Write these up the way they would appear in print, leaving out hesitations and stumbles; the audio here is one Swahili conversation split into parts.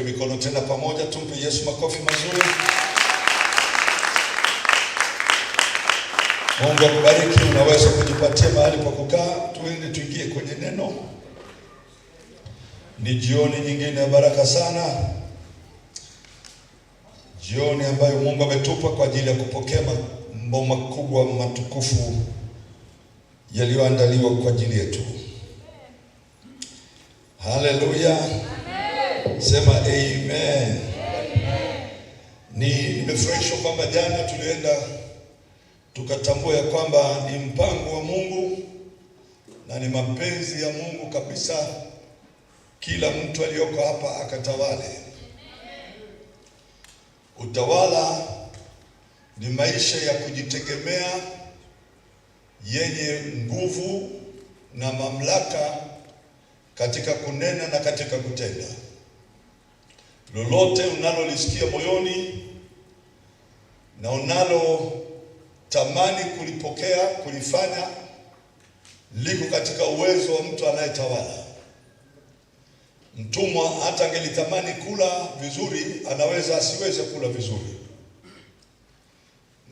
Mikono tena pamoja, tumpe Yesu makofi mazuri. Mungu akubariki. Unaweza kujipatia mahali pa kukaa, tuende tuingie kwenye neno. Ni jioni nyingine ya baraka sana, jioni ambayo Mungu ametupa kwa ajili ya kupokea mambo makubwa matukufu yaliyoandaliwa kwa ajili yetu. Haleluya. Sema amen. Nimefurahishwa kwamba jana tulienda tukatambua ya kwamba ni mpango wa Mungu na ni mapenzi ya Mungu kabisa kila mtu aliyoko hapa akatawale. Utawala ni maisha ya kujitegemea yenye nguvu na mamlaka katika kunena na katika kutenda. Lolote unalolisikia moyoni na unalo tamani kulipokea, kulifanya, liko katika uwezo wa mtu anayetawala. Mtumwa hata angelitamani kula vizuri, anaweza asiweze kula vizuri.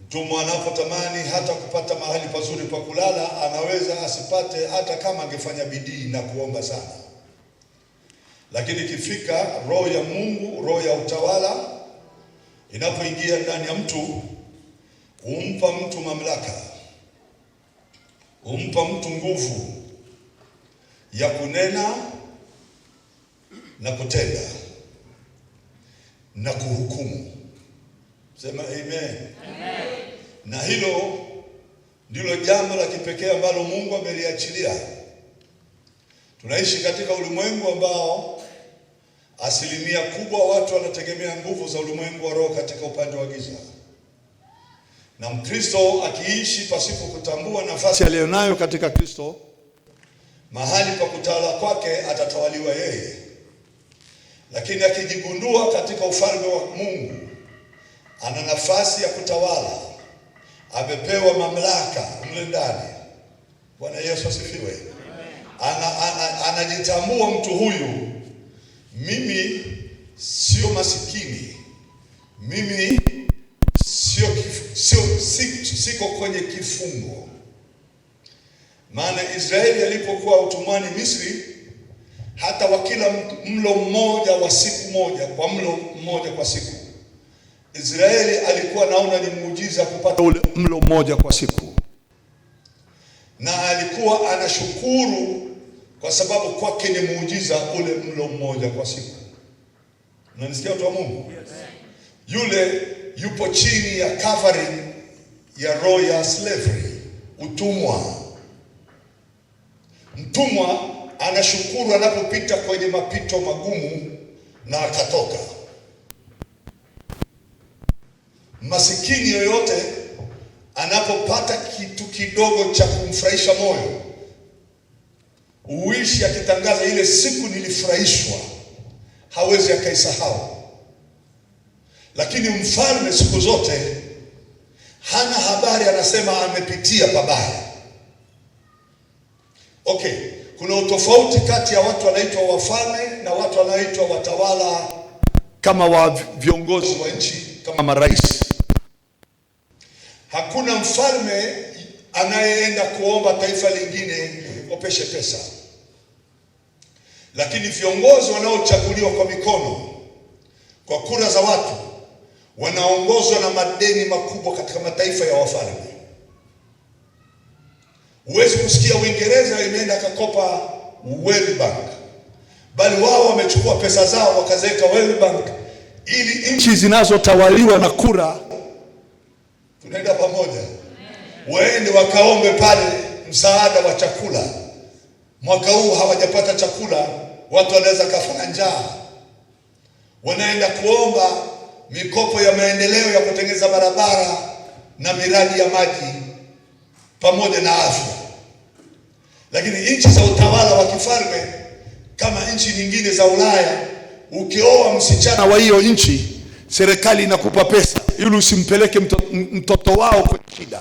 Mtumwa anapotamani hata kupata mahali pazuri pa kulala, anaweza asipate hata kama angefanya bidii na kuomba sana. Lakini ikifika roho ya Mungu, roho ya utawala inapoingia ndani ya mtu, humpa mtu mamlaka, humpa mtu nguvu ya kunena na kutenda na kuhukumu. Sema amen. Amen. Na hilo ndilo jambo la kipekee ambalo Mungu ameliachilia. Tunaishi katika ulimwengu ambao asilimia kubwa watu wanategemea nguvu za ulimwengu wa roho katika upande wa giza. Na Mkristo akiishi pasipo kutambua nafasi aliyonayo katika Kristo, mahali pa kutawala kwake atatawaliwa yeye. Lakini akijigundua katika ufalme wa Mungu ana nafasi ya kutawala, amepewa mamlaka mle ndani. Bwana Yesu asifiwe. Anajitambua mtu huyu, mimi sio masikini, mimi siko kwenye kifungo. Maana Israeli alipokuwa utumwani Misri, hata wakila mlo mmoja wa siku moja, kwa mlo mmoja kwa siku, Israeli alikuwa naona ni muujiza kupata ule mlo mmoja kwa siku, na alikuwa anashukuru kwa sababu kwake ni muujiza ule mlo mmoja kwa siku. Unanisikia watu wa Mungu? Yes. Yule yupo chini ya covering ya roho ya slavery, utumwa. Mtumwa anashukuru anapopita kwenye mapito magumu na akatoka. Masikini yoyote anapopata kitu kidogo cha kumfurahisha moyo, uishi akitangaza ile siku nilifurahishwa, hawezi akaisahau. Lakini mfalme siku zote hana habari, anasema amepitia pabaya. Okay, kuna utofauti kati ya watu wanaitwa wafalme na watu wanaitwa watawala, kama wa viongozi wa nchi, kama marais. Hakuna mfalme anayeenda kuomba taifa lingine kopeshe pesa. Lakini viongozi wanaochaguliwa kwa mikono, kwa kura za watu, wanaongozwa na madeni makubwa katika mataifa ya wafalme. Huwezi kusikia Uingereza imeenda kakopa World Bank, bali wao wamechukua pesa zao wakaziweka World Bank, ili nchi zinazotawaliwa na kura, tunaenda pamoja, waende wakaombe pale msaada wa chakula. Mwaka huu hawajapata chakula, watu wanaweza kafana njaa. Wanaenda kuomba mikopo ya maendeleo ya kutengeneza barabara na miradi ya maji pamoja na afya. Lakini nchi za utawala wa kifalme kama nchi nyingine za Ulaya, ukioa msichana wa hiyo nchi, serikali inakupa pesa ili usimpeleke mtoto wao kwenye shida.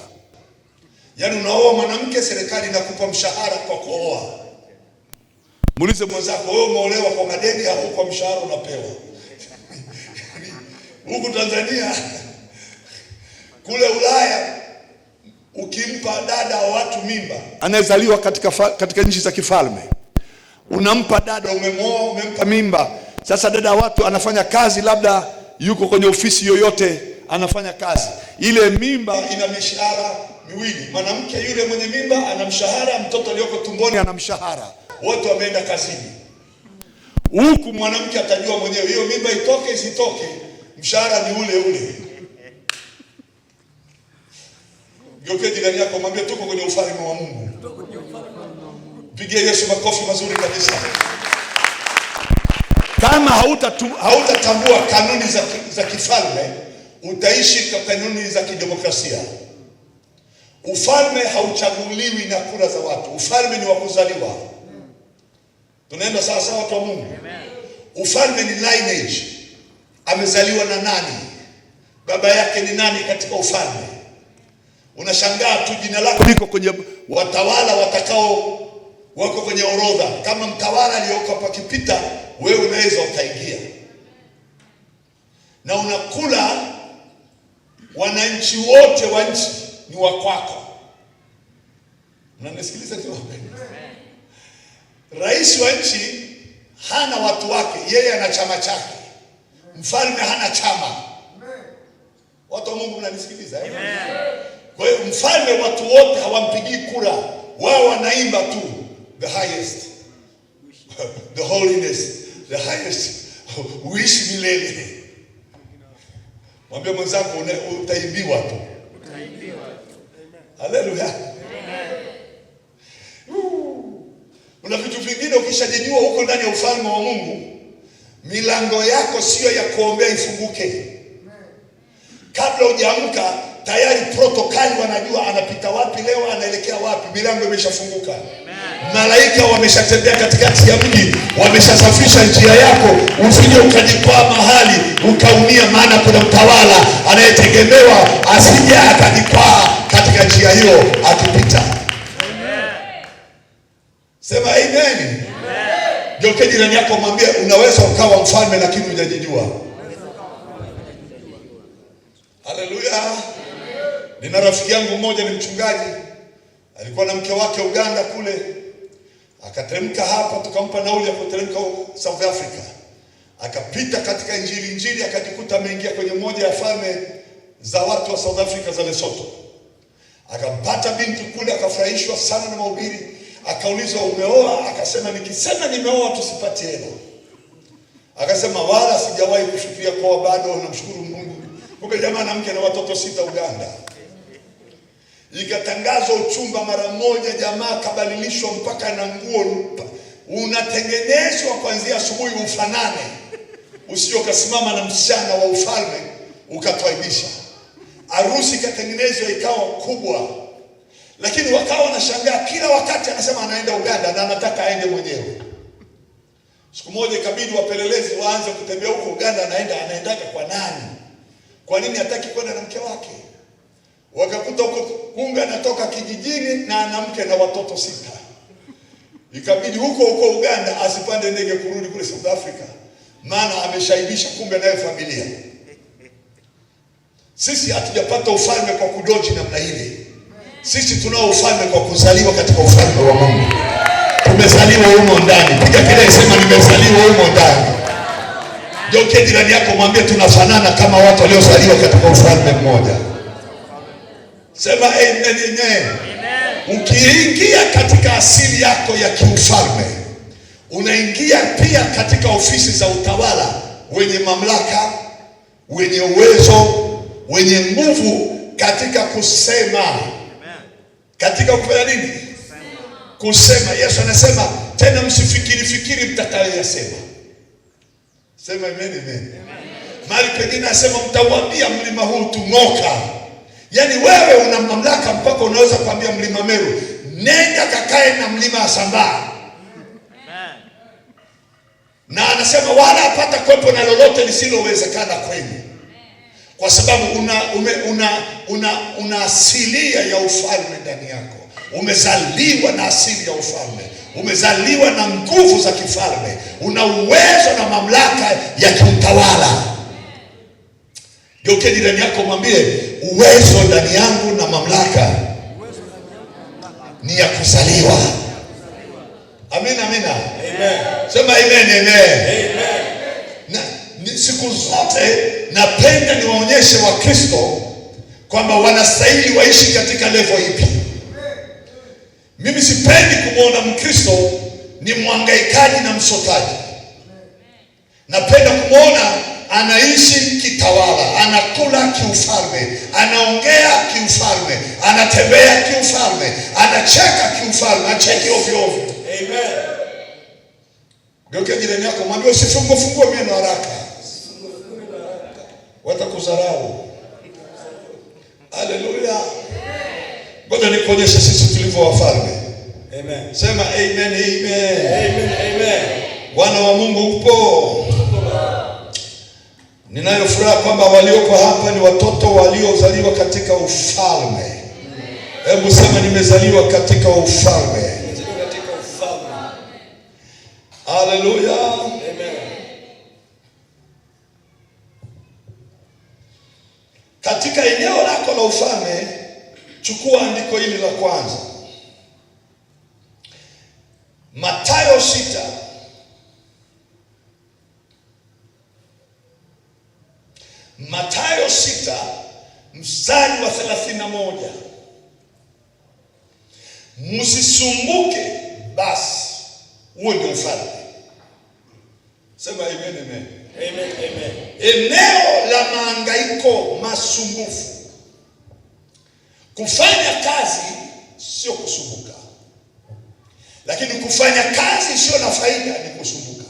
Yaani unaoa mwanamke, serikali inakupa mshahara kwa kuoa. Muulize mwenzako, wewe umeolewa kwa madeni au kwa mshahara unapewa? Huku Tanzania kule Ulaya ukimpa dada wa watu mimba anayezaliwa katika nchi za kifalme, unampa dada, umemwoa, umempa mimba. Sasa dada wa watu anafanya kazi, labda yuko kwenye ofisi yoyote anafanya kazi, ile mimba ina mishahara miwili. Mwanamke yule mwenye mimba ana mshahara, mtoto aliyoko tumboni ana mshahara, wote wameenda kazini. Huku mwanamke atajua mwenyewe, hiyo mimba itoke isitoke, mshahara ni ule ule. Geuke jirani yako, mwambie tuko kwenye ufalme wa Mungu. Pigie Yesu makofi mazuri kabisa. Kama hautatambua kanuni za kifalme, utaishi kwa kanuni za kidemokrasia. Ufalme hauchaguliwi na kura za watu. Ufalme ni wa kuzaliwa. Tunaenda sawa sawa watu wa Mungu? Ufalme ni lineage. Amezaliwa na nani? Baba yake ni nani katika ufalme? Unashangaa tu jina lako liko kwenye watawala watakao wako kwenye orodha. Kama mtawala aliyoko pakipita, wewe unaweza ukaingia. Na unakula, wananchi wote wa nchi ni wa kwako. Unanisikiliza tu? Rais wa nchi hana watu wake, yeye ana chama chake. Mfalme hana chama. Watu wa Mungu mnanisikiliza? Kwa hiyo mfalme watu wote hawampigii kura, wao wanaimba tu the highest, the holiness, the highest, uishi milele. Mwambie mwenzako utaimbiwa tu. Haleluya. Una vitu vingine ukishajijua huko ndani ya ufalme wa Mungu, milango yako sio ya kuombea ifunguke. Kabla hujaamka tayari protokali wanajua anapita wapi leo, anaelekea wapi, milango imeshafunguka. Malaika wameshatembea katikati ya mji, wameshasafisha njia yako, usije ukajikwaa mahali ukaumia, maana kuna mtawala anayetegemewa asije akajikwaa katika njia hiyo akipita. Sema amen. Geuke jirani yako, mwambie unaweza ukawa mfalme lakini hujajijua. Haleluya. Nina rafiki yangu mmoja, ni mchungaji, alikuwa na mke wake Uganda kule, akateremka hapa, tukampa nauli ya kuteremka South Africa. Akapita katika injili akajikuta ameingia kwenye moja ya falme za watu wa South Africa za Lesotho. Akampata binti kule, akafurahishwa sana na mahubiri. Akaulizwa umeoa? Akasema nikisema nimeoa tusipate hela. Akasema wala sijawahi kufikiria kuoa bado, namshukuru Mungu. Kumbe jamaa na mke na watoto 6 Uganda. Ikatangazwa uchumba mara moja, jamaa kabadilishwa mpaka na nguo. Unatengenezwa kuanzia asubuhi ufanane, usio kasimama na msichana wa ufalme ukatwaibisha. Harusi katengenezwa ikawa kubwa, lakini wakawa wanashangaa kila wakati anasema anaenda Uganda na anataka aende mwenyewe. Siku moja ikabidi wapelelezi waanze kutembea huko Uganda, anaendaga kwa nani? Kwa nini hataki kwenda na mke wake? Wakakuta huko kumbe anatoka kijijini na ana mke na watoto 6. Ikabidi huko Uganda asipande ndege kurudi kule South Africa, maana ameshaibisha kumbe naye familia. Sisi hatujapata ufalme kwa kudoji namna ile. Sisi tunao ufalme kwa kuzaliwa katika ufalme wa Mungu. Tumezaliwa humo ndani. Piga kelele, sema nimezaliwa humo ndani. Geuke jirani yako, mwambie tunafanana kama watu waliozaliwa katika ufalme mmoja. Sema amen. Ukiingia katika asili yako ya kiufalme, unaingia pia katika ofisi za utawala, wenye mamlaka, wenye uwezo, wenye nguvu katika kusema. Katika kufanya nini? Kusema. Yesu anasema tena msifikiri mtakayoyasema. Sema amen. Mahali pengine anasema mtawaambia mlima huu tung'oka. Yaani wewe una mamlaka mpaka unaweza kuambia mlima Meru nenda kakae na mlima Asambaa. Na anasema wala hapata kuwepo na lolote lisilowezekana kwenu. Kwa sababu una asilia ya ufalme ndani yako. Umezaliwa na asili ya ufalme. Umezaliwa na nguvu za kifalme. Una uwezo na mamlaka ya kiutawala. Geukia jirani yako mwambie, uwezo ndani yangu na mamlaka ni ya kuzaliwa. Amina, amina. Amen. Sema amen, amen. Amen. Na siku zote napenda niwaonyeshe Wakristo kwamba wanastahili waishi katika level ipi. Mimi sipendi kumwona Mkristo ni mwangaikaji na msotaji. Napenda kumwona anaishi kitawala, anakula kiufalme, anaongea kiufalme, anatembea kiufalme, anacheka kiufalme, acheki ovyo ovyo. Amen. Geukia jirani yako mwambie, usifungue meno haraka, watakudharau. Haleluya. Ngoja nikuonyeshe sisi tulivyo wafalme. Amen. Sema amen, amen. Amen, amen. Bwana wa Mungu upo. Ninayo furaha kwamba walioko hapa ni watoto waliozaliwa katika ufalme. Hebu sema, nimezaliwa katika ufalme. Haleluya. Amen. Katika eneo lako la ufalme, chukua andiko hili la kwanza. Mathayo 6. Mathayo 6 mstari wa 31. Msisumbuke basi. Huo ndio ufalme. Sema amen, amen. Amen, amen. Eneo la mahangaiko, masumbufu. Kufanya kazi sio kusumbuka. Lakini kufanya kazi sio na faida ni kusumbuka.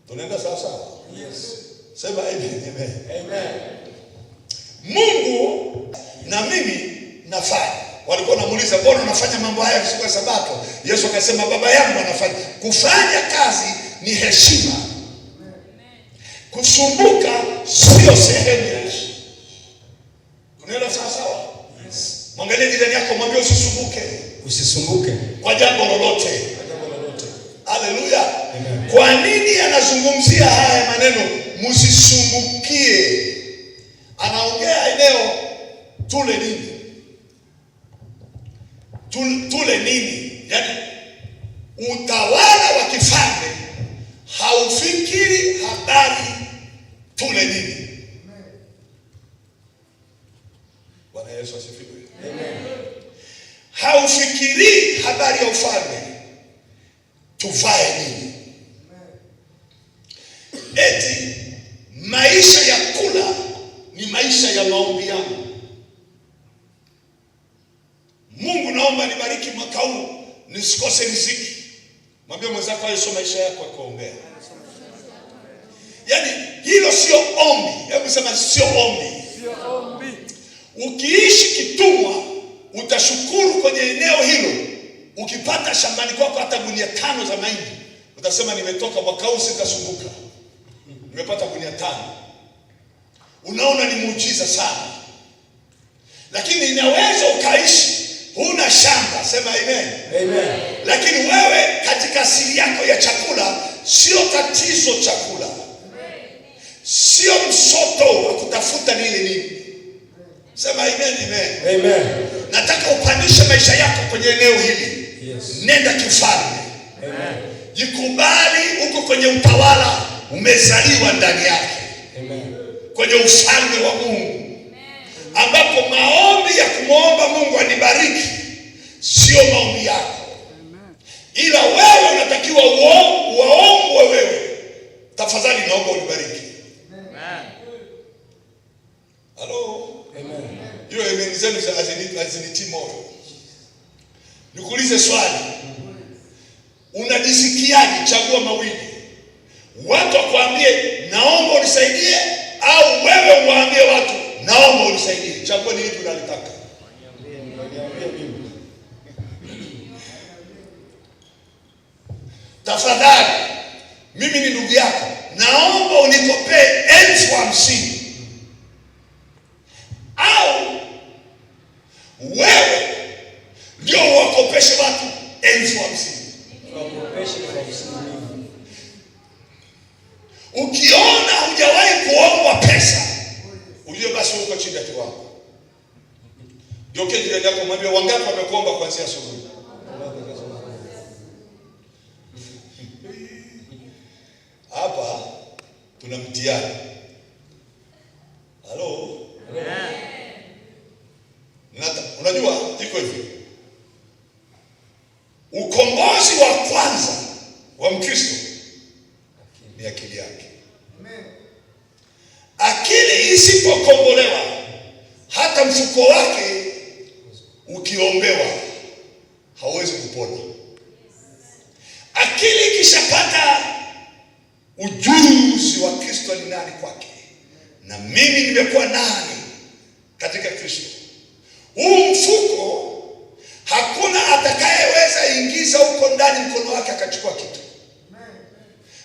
Tunaenda sawa sawa? Yes. Sema amen, amen. Amen. Mungu na mimi nafanya. Walikuwa wanamuuliza, mbona unafanya mambo haya siku ya Sabato? Yesu akasema, baba yangu anafanya. Kufanya kazi ni heshima. Kusumbuka sio sehemu ya heshima. Tunaelewa sawa sawa? Yes. Mwangalie jirani yako mwambie, usisumbuke. Usisumbuke kwa jambo lolote. Haleluya. Kwa nini anazungumzia haya maneno msisumbukie? Anaongea eneo tule nini? Tule nini? Yaani utawala wa kifalme haufikiri habari tule nini. Bwana Yesu asifiwe. Amen. Haufikiri habari ya ufalme tuvae nini. Eti maisha ya kula ni maisha ya maombi yangu. Mungu, naomba nibariki mwaka huu nisikose riziki. Mwambie mwenzako hayo sio maisha yako ya kuombea. Yaani hilo sio ombi. Hebu sema sio ombi. Sio ombi. Ukiishi kitumwa utashukuru kwenye eneo hilo. Ukipata shambani kwako hata gunia 5 za mahindi, utasema nimetoka mwaka huu sitasumbuka. Nimepata gunia 5. Unaona ni muujiza sana. Lakini inaweza ukaishi huna shamba, sema amen. Amen. Lakini wewe katika asili yako ya chakula sio tatizo chakula. Sio msoto wa kutafuta nini. Sema amen, amen. Amen. Nataka upandishe maisha yako kwenye eneo hili. Yes. Nenda kifalme. Amen. Jikubali uko kwenye utawala, umezaliwa ndani yake. Amen. Kwenye ufalme wa Mungu. Ambapo maombi ya kumwomba Mungu anibariki sio maombi yako. Ila wewe unatakiwa uombe wewe, tafadhali naomba unibariki. Hello. Amen. Hiyo amen zenu hazinitii moyo. Nikuulize swali. Unajisikiaje? Chagua mawili. Watu wakwambie naomba unisaidie, au wewe uwaambie watu naomba unisaidie. Chagua ni lipi unalitaka. Tafadhali, mimi ni ndugu yako, naomba unikopee 50,000. Au wewe ndio wakopeshe watu 50,000. Ukiona hujawahi kuomba pesa, kushinda kiwango. Geukia jirani yako mwambie, wangapi wamekuomba kuanzia asubuhi? Hapa tuna mtihani. Halo? Unajua iko hivi. Ukombozi wa kwanza wa Mkristo ni akili yake. Akili isipokombolewa, hata mfuko wake ukiombewa hauwezi kupona. Akili ikishapata ujuzi wa Kristo ni nani kwake, na mimi nimekuwa nani katika Kristo, huu mfuko hakuna atakayeweza ingiza huko ndani mkono wake akachukua kitu,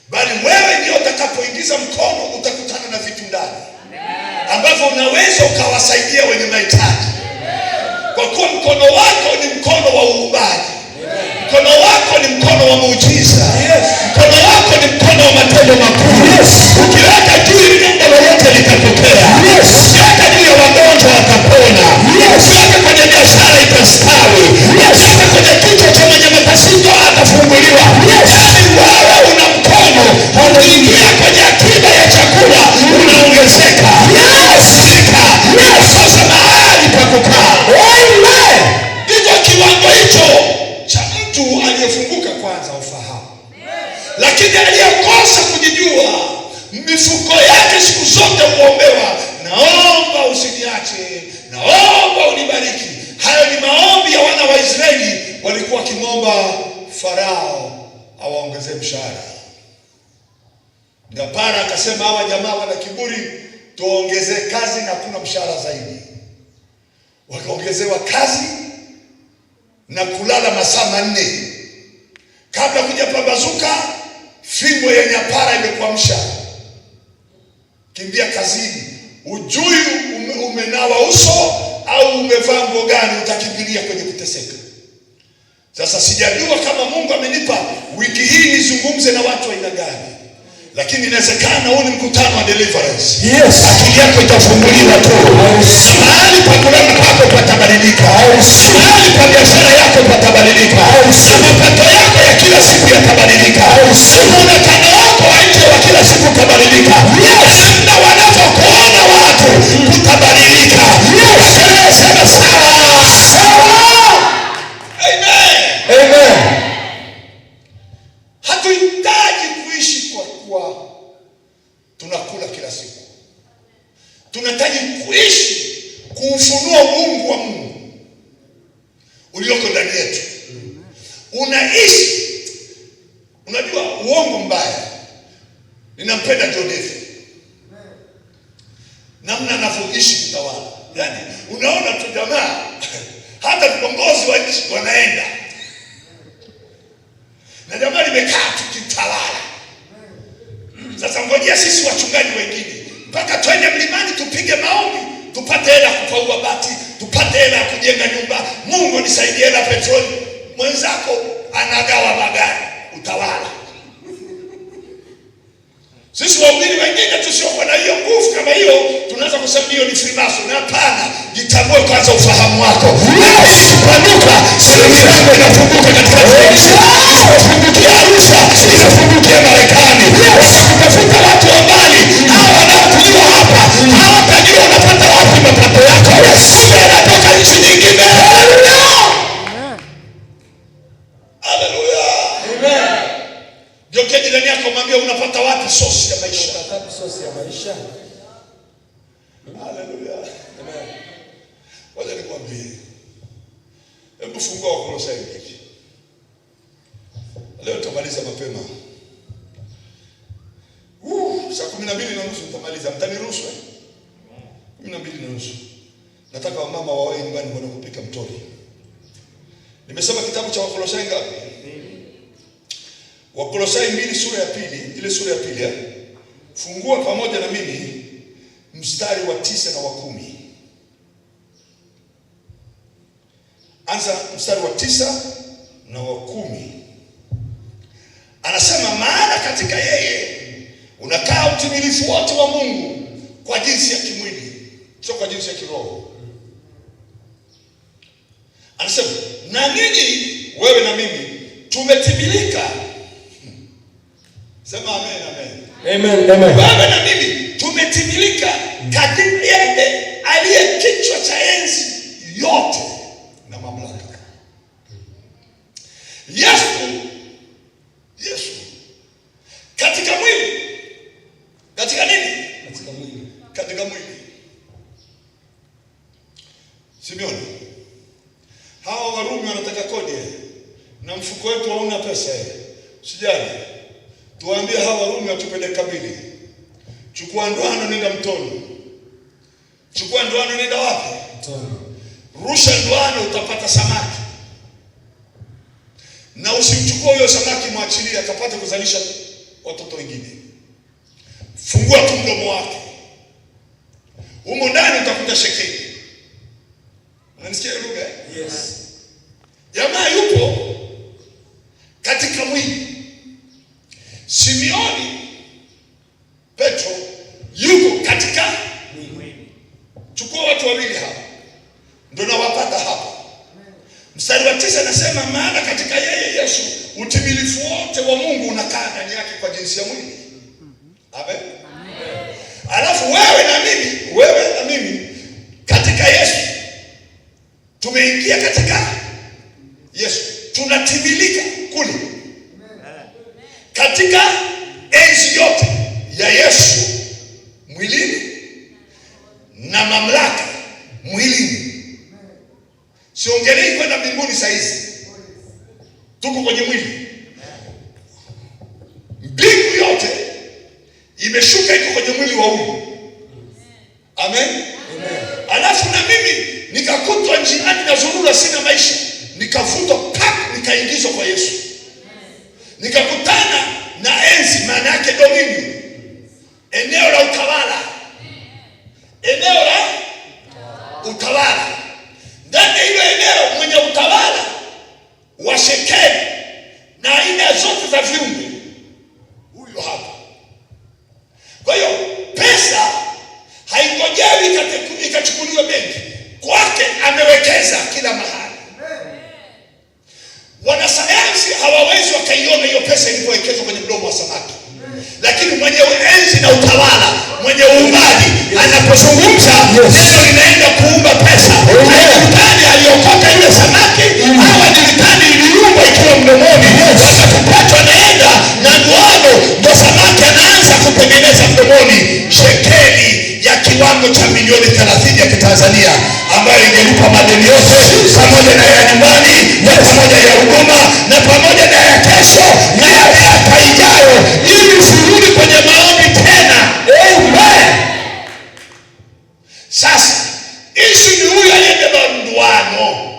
bali wewe ndio utakapoingiza mkono utakutana na vitu ndani ambavyo unaweza ukawasaidia wenye mahitaji, kwa kuwa mkono wako ni mkono wa uumbaji. Mkono wako ni mkono wa muujiza. Mkono wako ni mkono wa matendo makuu. Ukiweka juu jambo lolote litatokea. Ukiweka juu ya wagonjwa watapona. Ukiweka kwenye biashara itastawi. Ukiweka kwenye kichwa cha mwenye matatizo atafunguliwa. Yaani wewe una mkono, ukiingia kwenye akiba ya chakula unaongezeka. Sasa mahali pa kukaa. Ndivyo kiwango hicho cha mtu aliyefunguka kwanza ufahamu. Lakini aliyekosa kujijua, mifuko yake siku zote huombewa, naomba usiniache, naomba unibariki. Hayo ni maombi ya wana wa Israeli, walikuwa wakimwomba Farao awaongezee mshahara. Ngapara akasema hawa jamaa wana kiburi, tuongezee kazi na kuna mshahara zaidi. Wakaongezewa kazi na kulala masaa 4. Kabla kuja pambazuka, fimbo ya nyapara imekuamsha. Kimbia kazini. Ujui umenawa uso au umevaa nguo gani, utakimbilia kwenye kuteseka. Sasa sijajua kama Mungu amenipa wiki hii nizungumze na watu aina gani, lakini inawezekana huu ni mkutano wa deliverance. Akili yako itafunguliwa tu. Mahali pa kulala pako patabadilika. Mahali pa biashara yako patabadilika. Mapato yako ya kila siku yatabadilika. Muonekano wako wa nje wa kila siku utabadilika. Na wanapokuona watu kutabadilika. Sema sawa. Amen. Hatuhitaji kuishi kwa kuwa tunakula kila siku. Tunahitaji kuishi kuufunua Mungu wa Mungu ulioko ndani yetu. Unaishi. Unajua uongo mbaya. Ninampenda Joseph. Namna anavyoishi kutawala. Yaani unaona tu jamaa hata viongozi wa nchi wanaenda. Na jamaa limekaa tukitawala. Sasa ngojea sisi wachungaji wengine mpaka twende mlimani tupige maombi, tupate hela kupaua bati, tupate hela kujenga nyumba. Mungu nisaidie hela petroli. Mwenzako anagawa magari, utawala. Sisi wahubiri wengine tusiokuwa na hiyo nguvu kama hiyo, tunaweza kusema hiyo ni Freemason. Hapana, jitambue kwanza ufahamu wako. Ukipanuka, siri yako inafunguka katika maisha. Ukifungukia Arusha, inafungukia Marekani. Utafuta watu wa mbali, hao wanaokujua hapa, hawatajua unapata wapi mapato yako. Unatoka nchi nyingine. Haleluya. Amen. Geukia jirani yako mwambie unapata wapi sosi ya maisha? Unapata sosi ya maisha? Haleluya. Amen. Wacha nikwambie. Hebu fungua Wakolosai 2. Leo tutamaliza mapema. Saa 12:30 tutamaliza. Mtaniruhusu 12:30. Nataka wamama wawe nyumbani wanapopika mtori. Nimesoma kitabu cha Wakolosai ngapi? Wakolosai 2 sura ya 2, ile sura ya 2. Fungua pamoja na mimi mstari wa 9 na wa 10. Anza mstari wa 9 na wa 10. Anasema maana katika yeye unakaa utimilifu wote wa Mungu kwa jinsi ya kimwili. sio kwa jinsi ya kiroho. Anasema na ninyi, wewe na mimi tumetimilika. Sema amen, amen. Amen, amen. Wewe na mimi tumetimilika katika yeye aliye kichwa cha enzi yote na mamlaka. Yesu katika mwili. Katika nini? Katika mwili. Katika mwili. Simeoni, hawa Warumi wanataka kodi na mfuko wetu hauna pesa. Usijali. Tuwaambie hawa Warumi watupeleke kabili. Chukua ndoano nenda mtoni. Chukua ndoano nenda wapi? Mtoni. Rusha ndoano utapata samaki. Na usimchukue huyo samaki, mwachilie akapata kuzalisha watoto wengine. Fungua tu mdomo wake. Humo ndani utakuta shekeli. Unanisikia lugha? Yes. Jamaa yupo katika mwili. Simeoni Petro yuko katika mwili. Chukua watu wawili hapa. Ndio nawapata hapa. Mstari wa 9 anasema maana katika yeye Yesu utimilifu wote wa Mungu unakaa ndani yake kwa jinsi ya mwili. Amen. Amen. Alafu wewe na mimi katika Yesu tumeingia katika Yesu, tunatimilika kule katika enzi yote ya Yesu mwilini na mamlaka mwilini. Siongelei kwenda mbinguni saa hizi, tuko kwenye mwili. Mbingu yote imeshuka iko kwenye mwili wa huyu. Amen. Amen. Alafu na mimi nikakutwa njiani na zurura, sina maisha, nikavutwa nikaingizwa kwa Yesu. Nikakutana na enzi, maana yake dominion, eneo la utawala, eneo la utawala. Ndani ya hilo eneo mwenye utawala wa shekeli na aina zote za viumbe, huyo hapa. Kwa hiyo pesa haingojewi ikachukuliwa benki, kwake amewekeza kila mahali. Wanasayansi hawawezi wakaiona hiyo pesa ilipowekezwa kwenye mdomo wa samaki. Lakini mwenye enzi na utawala, mwenye uumbaji, anapozungumza neno linaenda kuumba pesa. Hajulikani aliokota yule samaki au hajulikani iliumbwa ikiwa mdomoni. Wakati Petro anaenda na ndoano, ndo samaki anaanza kutengeneza mdomoni shekeli ya kiwango cha milioni 30 ya Kitanzania, ambayo ingelipa madeni yote pamoja na ya nyumbani na pamoja ya huduma na pamoja na ya kesho na ya miaka ijayo, ili usirudi kwenye maombi tena. Amen. Sasa issue ni huyu aliyebeba ndoano.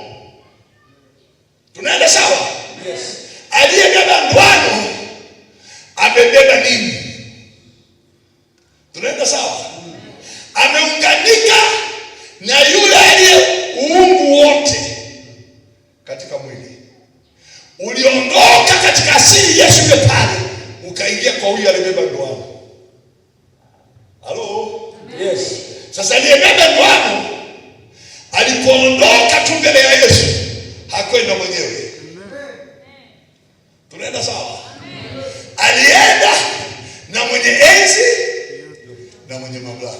Tunaenda sawa? Yes. Aliyebeba ndoano amebeba nini? Tunaenda sawa? Ameunganika na yule aliye uungu wote katika mwili. Uliondoka katika asili Yesu yule pale, ukaingia kwa huyu aliyebeba ndoano. Halo? Yes. Sasa aliyebeba ndoano alipoondoka tu mbele ya Yesu, hakwenda mwenyewe. Tunaenda sawa? Alienda na mwenye enzi na mwenye mamlaka.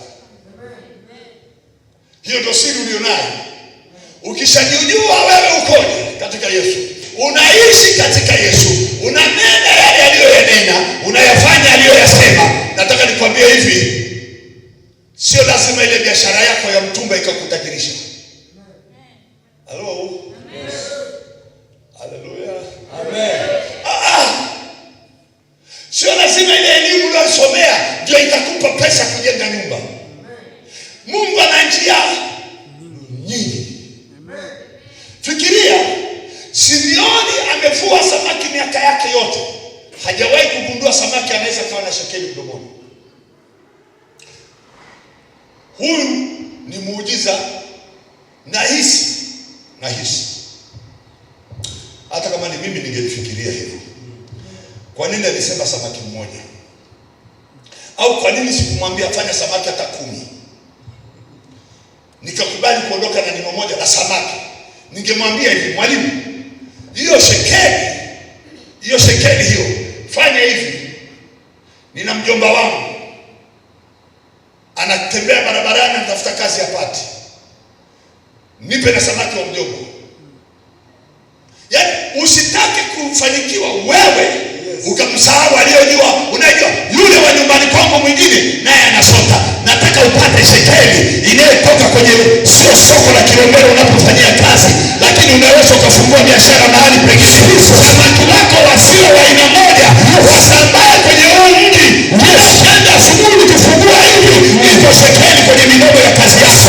Hiyo ndio siri ulionayo. Ukishajijua wewe ukoje katika Yesu, unaishi katika Yesu, unanena yale aliyoyanena, unayafanya aliyoyasema. Nataka nikwambie hivi, sio lazima ile biashara yako ya mtumba ikakutajirisha. Halo? Yes. Haleluya. Amen. Sio lazima ile elimu unayosomea ndio itakupa pesa kujenga nyumba. Mungu ana njia nyingi. Fikiria, Simeoni amevua samaki miaka yake yote, hajawahi kugundua samaki anaweza kawa na shekeli mdomoni. Huyu ni muujiza. Nahisi hata kama ni mimi ningelifikiria hivyo. Kwa nini alisema samaki mmoja? Au kwa nini sikumwambia fanya samaki hata 10? nikakubali kuondoka na neno moja la samaki, ningemwambia hivi, mwalimu, hiyo shekeli hiyo, fanya hivi, nina mjomba wangu anatembea barabarani anatafuta kazi hapati, nipe na samaki wa mjomba. Yaani usitake kufanikiwa wewe ukamsahau aliyojua. Unajua yule wa nyumbani kwangu mwingine naye anasota, nataka upate shekeli inayotoka kwenye, sio soko la Kilombero unapofanyia kazi, lakini unaweza ukafungua biashara mahali pengine. Samaki wako wasio wa aina moja wasambaye kwenye huu mji. Ukienda asubuhi ukifungua hivi, iko shekeli kwenye midomo ya kazi yako.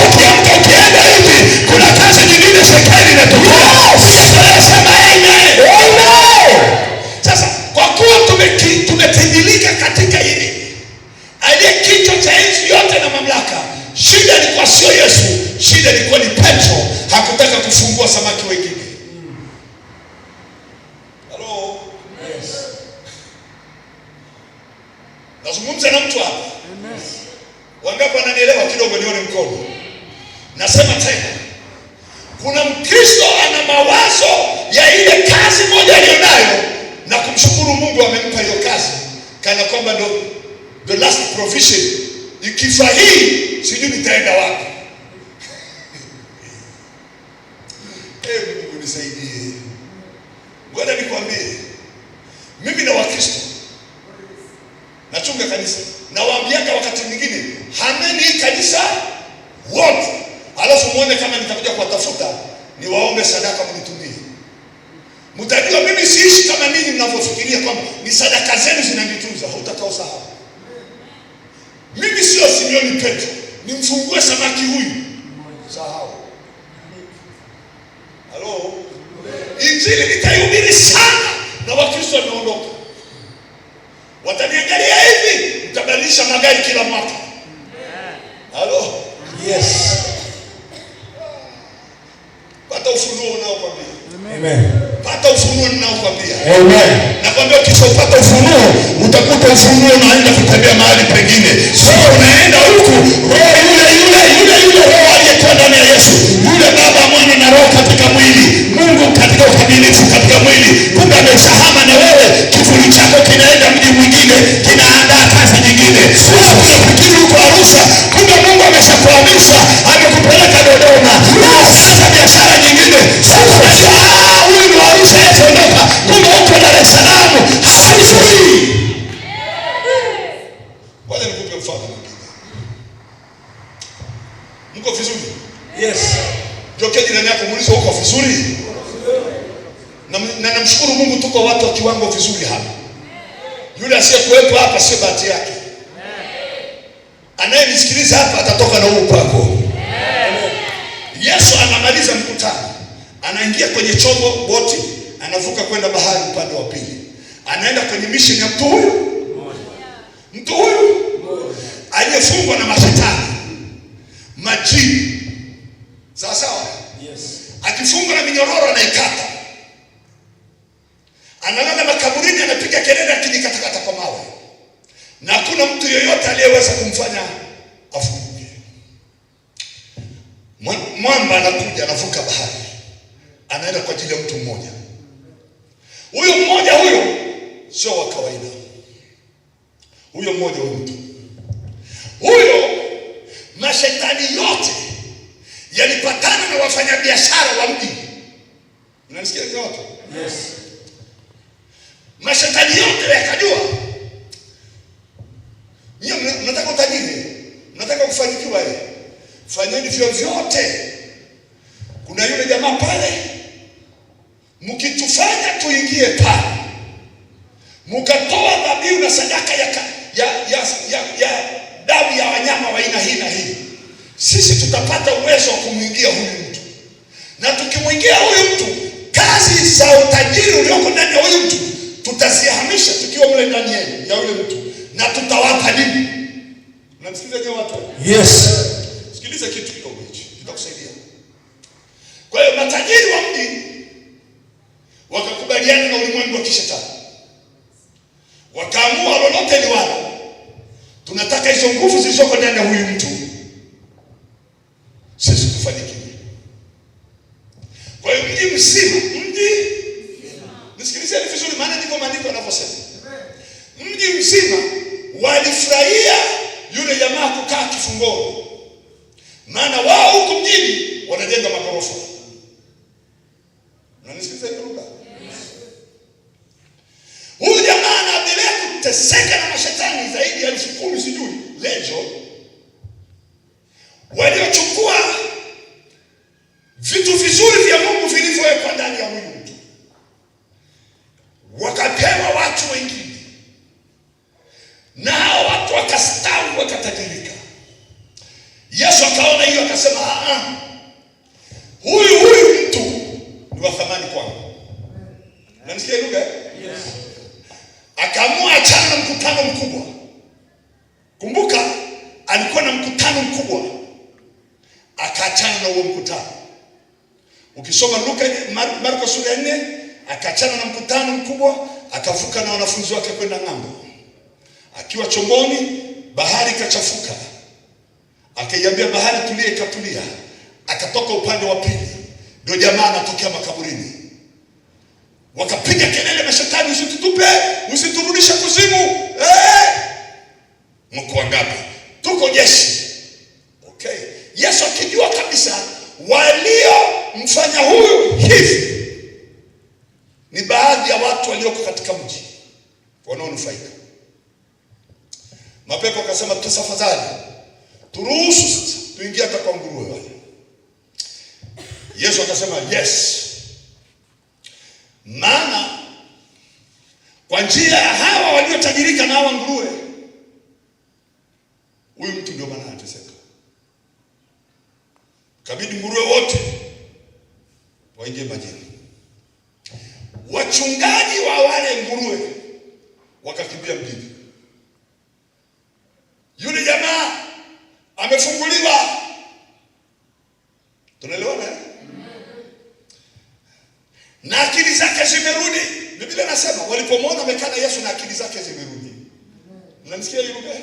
Ukiamka ukienda hivi, kuna kazi nyingine shekeli inatokea. Sema amen. Sasa kwa kuwa tumetindilika katika hili, aliye kichwa cha nchi yote na mamlaka, shida ilikuwa sio Yesu, shida ilikuwa ni Petro. Hakutaka kufungua samaki wengine. Hello? Yes. Nazungumza na mtu hapa. Amen. Wangapi wananielewa? Kidogo nione mkono. Nasema tena, kuna Mkristo ana mawazo ya ile kazi moja aliyonayo na kumshukuru Mungu amempa hiyo kazi, kana kwamba ndo the last provision. Ikifa hii sijui nitaenda wapi. Mungu nisaidie. Ngoja nikwambie, mimi na Wakristo nachunga kanisa, nawaambiaga wakati mwingine, hameni kanisa wote, alafu muone kama nitakuja kuwatafuta niwaombe sadaka mnitumie. Mtajua mimi siishi kama ninyi mnavyofikiria kwamba ni sadaka zenu zinanitunza. Hutausahau. Mimi sio Simioni Petro, nimfungue samaki huyu. Sahau. Halo? Injili nitaihubiri sana na Wakristo wameondoka. Wataniangalia hivi, mtabadilisha magari kila mwaka. Halo? Yes. Pata ufunuo unaokwambia. Amen. Pata ufunuo ninaokwambia. Amen. Nakwambia ukishapata ufunuo, utakuta ufunuo unaenda kutembea mahali pengine. Sio unaenda huku, roho yule roho aliyekuwa ndani ya Yesu, yule Baba, Mwana na Roho katika mwili, Mungu katika ukamilifu katika mwili, kumbe ameshahama na wewe, kivuli chako kinaenda mji mwingine, kinaandaa kazi nyingine. Unafikiri uko Arusha, kumbe Mungu ameshakuhamisha, amekupeleka Dodoma. Sasa biashara nyingine. Huyu ni Arusha yetondoka, kumbe uko Dar es Salaam. Haujui. Wale nikupe mfano mwingine. Mko vizuri? Yes. Jokea jirani yako muulize uko vizuri? Na namshukuru Mungu tuko watu wa kiwango vizuri hapa. Yule asiyekuwepo hapa sio bahati yake. Anayenisikiliza hapa atatoka na huu kwako. Yesu anamaliza mkutano, anaingia kwenye chombo boti, anavuka kwenda bahari upande wa pili, anaenda kwenye mission ya mtu huyu aliyefungwa na mashetani majini. Sawa sawa? Yes. Akifungwa na minyororo anaikata, analala makaburini, anapiga kelele, akijikatakata kwa mawe, na hakuna mtu yeyote aliyeweza kumfanya afunguke. Mwamba anakuja, anavuka bahari, anaenda kwa ajili ya mtu mmoja. Huyo mmoja huyo sio wa kawaida. Huyo mmoja huyo mashetani yote yalipatana na wafanyabiashara wa mji. Unanisikia hizo watu? Yes. Mashetani yote yakajua, nyinyi mnataka utajiri, mnataka kufanikiwa, fanyeni vyovyote. Kuna yule jamaa pale, mkitufanya tuingie pale, mkatoa dhabihu na sadaka ya damu ya wanyama wa aina hii na hii, sisi tutapata uwezo wa kumwingia huyu mtu. Na tukimwingia huyu mtu, kazi za utajiri ulioko ndani ya huyu mtu tutazihamisha tukiwa mle ndani ya huyu mtu, na tutawapa nini? Unamsikiliza je watu? Yes. Sikiliza kitu kidogo hichi, kitakusaidia. Kwa hiyo matajiri wa mji wakakubaliana na ulimwengu wa kishetani, wakaamua lolote liwalo, tunataka hizo nguvu zilizoko ndani ya huyu mtu walifurahia yule jamaa kukaa kifungoni, maana wao huko mjini wanajenga magorofa. Unanisikiliza hiyo lugha? Huyu jamaa anaendelea kuteseka na mashetani zaidi ya 10,000 sijui legion, waliochukua vitu vizuri vya Mungu vilivyowekwa ndani ya huyu mtu, wakapewa watu wengine, na hao watu wakastawi, wakatajirika. Yesu akaona hiyo, akasema huyu mtu ni wa thamani kwangu. Unanisikia lugha? Yes. Akaamua achana na mkutano mkubwa. Kumbuka alikuwa na mkutano mkubwa, akaachana na huo mkutano. Ukisoma Marko sura 4, akaachana na mkutano mkubwa, akavuka na wanafunzi wake kwenda ng'ambo. Akiwa chomboni, bahari ikachafuka. Akaiambia bahari tulia, ikatulia. Akatoka upande wa pili, ndio jamaa anatokea makaburini. Wakapiga kelele, mashetani, usitutupe, usiturudishe kuzimu. Mko wangapi? Tuko jeshi. Okay. Yesu akijua kabisa waliomfanya huyu hivi ni baadhi ya watu walioko katika mji wanaonufaika. Mapepo akasema, tafadhali turuhusu sasa tuingie hata kwa nguruwe wale. Yesu akasema yes, maana kwa njia ya hawa waliotajirika na hawa nguruwe, huyu mtu ndio maana anateseka. Kabidi nguruwe wote waingie majini. Wachungaji wa wale nguruwe wakakimbia mjini. Yule jamaa amefunguliwa. Tunaelewana? Na akili zake zimerudi. Biblia inasema walipomwona amekaa na Yesu na akili zake zimerudi. Mnamsikia hiyo lugha?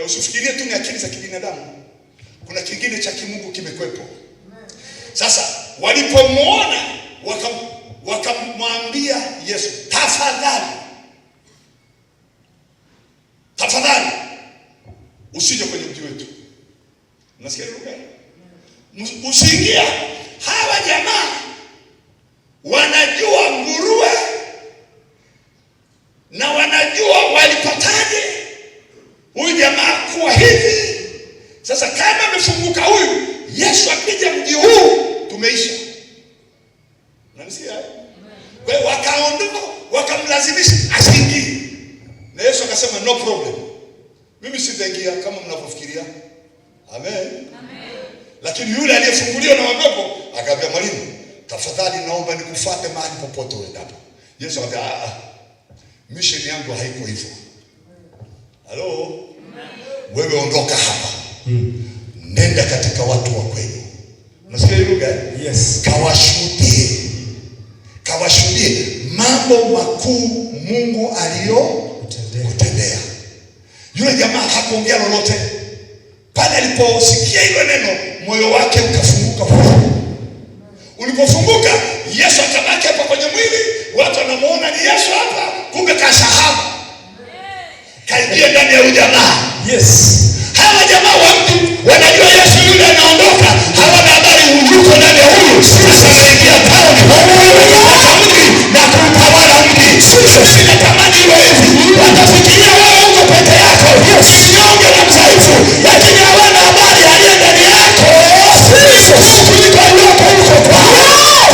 Usifikirie tu ni akili za kibinadamu. Kuna kingine cha kimungu kimekwepo. Sasa walipomwona wakamwambia Yesu, tafadhali usije kwenye mji wetu. Unasikia lugha? Usiingia. Hawa jamaa wanajua nguruwe na wanajua walipataje huyu jamaa kuwa hivi. Sasa kama amefunguka huyu, Yesu akija mji huu tumeisha. Unanisikia? Kwa hiyo wakaondoka, wakamlazimisha asiingie. Na Yesu akasema no problem, mimi sitaingia kama mnavyofikiria. Amen. Lakini yule aliyefunguliwa na mapepo akamwambia, mwalimu, tafadhali naomba nikufuate mahali popote uendapo. Yesu akamwambia, mission yangu haiko hivyo. Halo? Wewe ondoka hapa. Nenda katika watu wa kwenu. Unasikia hiyo lugha? Yes. Kawashuhudie mambo makuu Mungu aliyokutendea. Yule jamaa hakuongea lolote. Pale aliposikia hilo neno, moyo wake ukafunguka. Ulipofunguka, Yesu akabaki hapa kwenye mwili. Watu wanamuona ni Yesu hapa, kumbe kashahabu. Kaingia ndani ya huyu jamaa. Yes. Hawa jamaa wa mtu wanajua Yesu yule anaondoka, hawana habari yuko ndani ya huyu. Sasa anaingia town na kutawala mji. Sisi natamani iwe hivi. Watafikiria wewe uko peke yako. Usiongee na mzaifu, lakini hawana habari aliye ndani yako. Kuliko yuko huko kwao.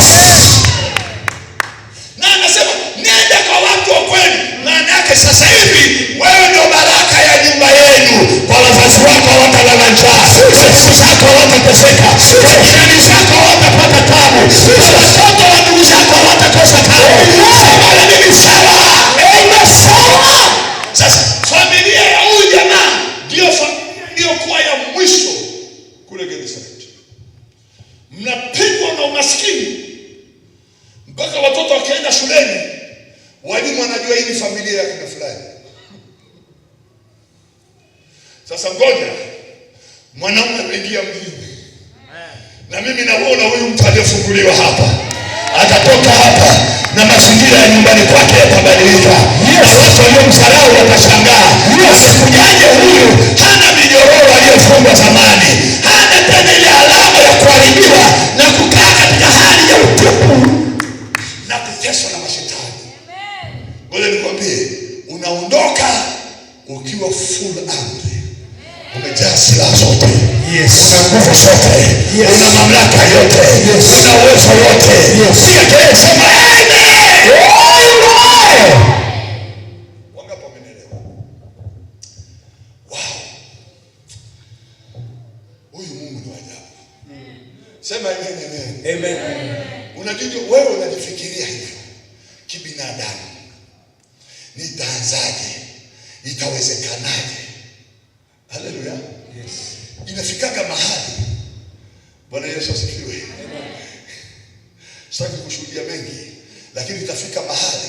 Na anasema nenda kwa watu wa kweli. Maana yake sasa hivi wewe ndio baraka ya nyumba yenu. Kwa wazazi wako hawatalala njaa, ndugu zako hawatateseka, jirani zako hawatapata tabu, watoto wa ndugu zako hawatakosa tabu. Sema mimi sawa. Sawa. Sasa familia ya huyu jamaa ndio familia iliyokuwa ya mwisho kule Genesareti. Mnapigwa na umaskini mpaka watoto wakienda shuleni, walimu wanajua hii ni familia ya kina fulani. Sasa ngoja, mwanaume ameingia mjini. Na mimi naona huyu mtu aliyefunguliwa hapa atatoka hapa na mazingira ya nyumbani kwake yatabadilika. Na watu waliomdharau watashangaa. Amekujaje huyu? Hana minyororo aliyofungwa zamani, hana tena ile alama ya kuharibiwa na kukaa katika hali ya utupu na kuteswa na mashetani. Ngoja nikwambie, unaondoka ukiwa full amri, umejaa silaha zote, una nguvu zote, una mamlaka yote, una uwezo wote. Piga kelele, sema amen. Wangapi wamenielewa? Wow, huyu Mungu ni ajabu. Sema amen. Amen. Unajua wewe unajifikiria hivyo kibinadamu, nitaanzaje? Itawezekanaje? Haleluya. Yes. Inafikaga mahali, Bwana Yesu asifiwe. Sitaki kushuhudia mengi, lakini itafika mahali